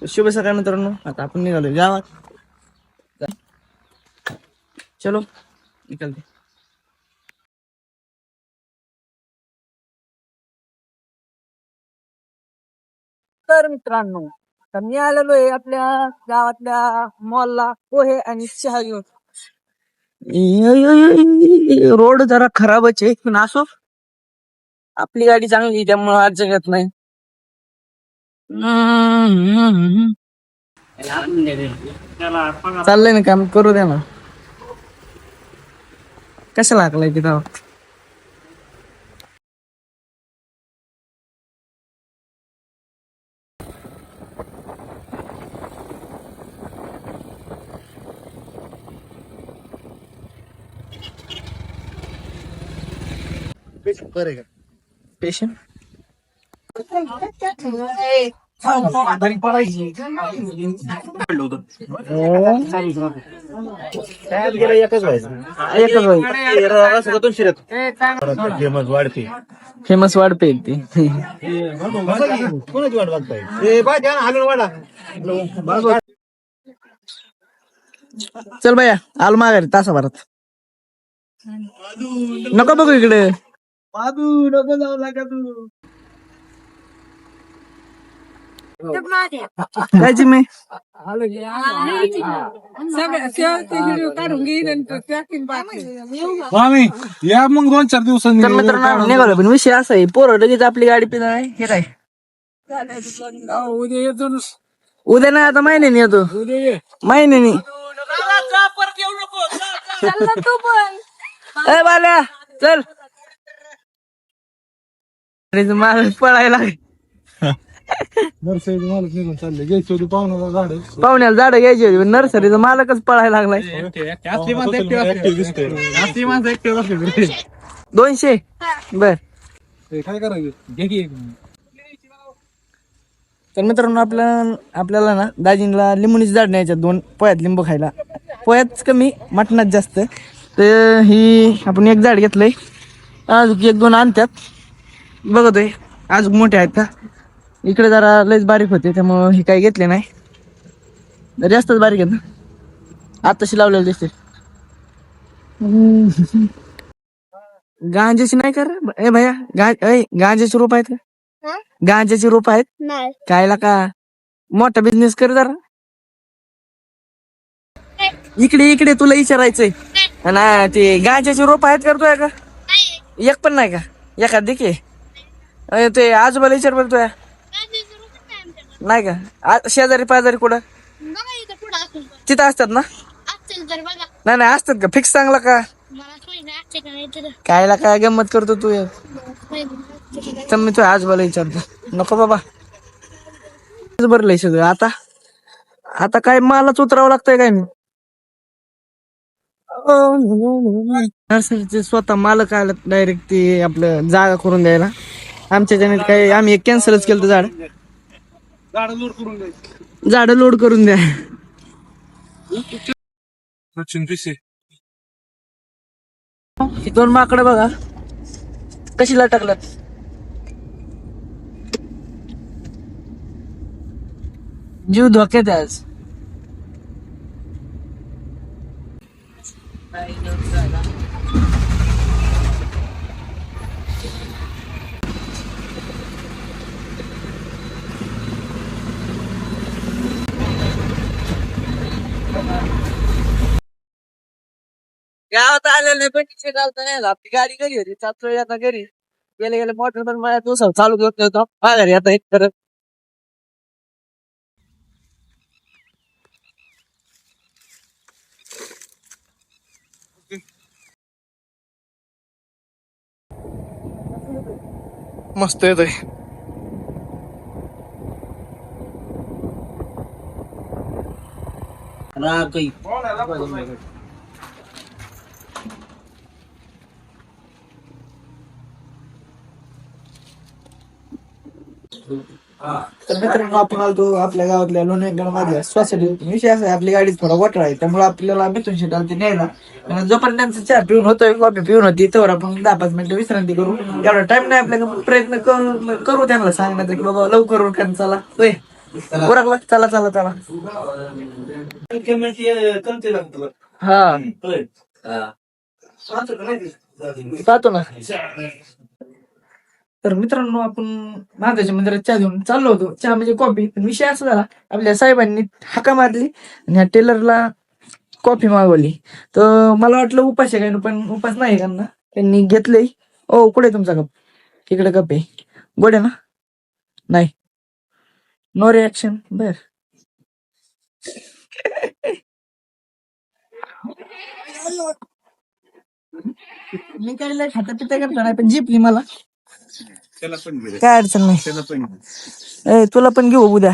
शुभ सकाळ मित्रांनो. आता आपण निघालो गावात. चलो निकलते. तर मित्रांनो आता मी आलेलो आहे आपल्या गावातल्या मॉलला पोहे आणि चहा घेऊन. रोड जरा खराबच आहे पण असो आपली गाडी चांगली त्यामुळे आज जगत नाही. चाललंय ना काम करू द्या ना. कशाला हाकलाय तिथं. पेशंट फेमस वाढते ती. चल भैया आलो माघारी तासाभरात. नको बघू इकडे. नको जाऊ लागा तू. काय जिम्मे या मग 2-4 दिवसांनी मित्रांनो निघालो पण विषय असा आहे पोरं लगेच आपली गाडी पिणार आहे. हे काय उद्या येतो. उद्या नाही आता महिन्याने येतो. महिन्याने ए बाल्या चल. माल पळायला पाहुण्याला झाड घ्यायची होती नर्सरीचा मालकच पळायला लागलाय. 200 बर. काय करायचं. तर मित्रांनो आपल्याला ना दाजींला लिंबूनीच झाड न्यायच्या 2 पोह्यात लिंबू खायला. पोह्यात कमी मटणात जास्त. तर ही आपण एक झाड घेतलंय अजून 1-2 आणतात बघतोय अजून मोठे आहेत का. इकडे जरा लयच बारीक होते त्यामुळं हे काही घेतले नाही. जास्तच बारीक आहेत ना आताशी लावलेले दिसते. गांजाची नाही कर ए भैया. गांजाची रोप आहेत का. गांजाची रोप आहेत कायला का मोठा बिझनेस कर जरा. इकडे तुला विचारायचंय ना ते गांजाची रोप आहेत करतोय का. एक पण नाही का एखाद देखील ते आजोबाला विचार बघतोय नाही का. शेजारी पाजारी कुठं तिथं असतात ना. नाही असतात का फिक्स चांगला का कायला काय गंमत करतो तू. तर मी तो आजोबाला विचारतो. नको बाबा भरलंय सगळं. आता काय मालाच उतरावं लागतंय काय मी. नर्सरीचे स्वतः मालक आलं डायरेक्ट ते आपलं जागा करून द्यायला. आमच्या ज्याने काही आम्ही एक कॅन्सलच केलं. झाड लोड करून द्या. ही 2 माकडं बघा कशी लटकल्यात. जीव धोक्यात आहे आज. गावात आलेले पण चालता नाही आपली गाडी घरी होती. चालतोय आता घरी गेले मोटर पण माझ्या तो चालू करत होतो घरी आता एक करत. मस्त येत आहे. तर मित्रांनो आपण आलो आपल्या गावातल्या लोणेगडमध्ये स्वसाठी. विषय असा आहे आपली गाडी थोडा गोठा आहे त्यामुळे आपल्याला मिथून शेट आलं ते न्यायला. जोपर्यंत त्यांचं चहा पिऊन होतोय कॉफी पिऊन होती तेव्हा आपण 10-5 मिनिटं विश्रांती करू. एवढा टाइम नाही आपल्याला प्रयत्न करू त्यांना सांगण्याचा की बाबा लवकर चला होय उरकला चला चला चला हा पाहतो ना. तर मित्रांनो आपण महादेवाच्या मंदिरात चहा घेऊन चाललो होतो. चहा म्हणजे कॉफी. पण विषय असा झाला आपल्या साहेबांनी हाका मारली आणि ह्या टेलरला कॉफी मागवली. तर मला वाटलं उपास आहे काय, पण उपास नाही त्यांना. त्यांनी घेतले. ओ कुठे तुमचा कप? इकडे कप आहे. गोड आहे ना? नाही. No reaction. बर. मी काय लय खाता पिता करतो नाही, पण जिपली मला. त्याला पण घे. काय अडचण नाही. त्याला पण घे. तुला पण घेऊ उद्या.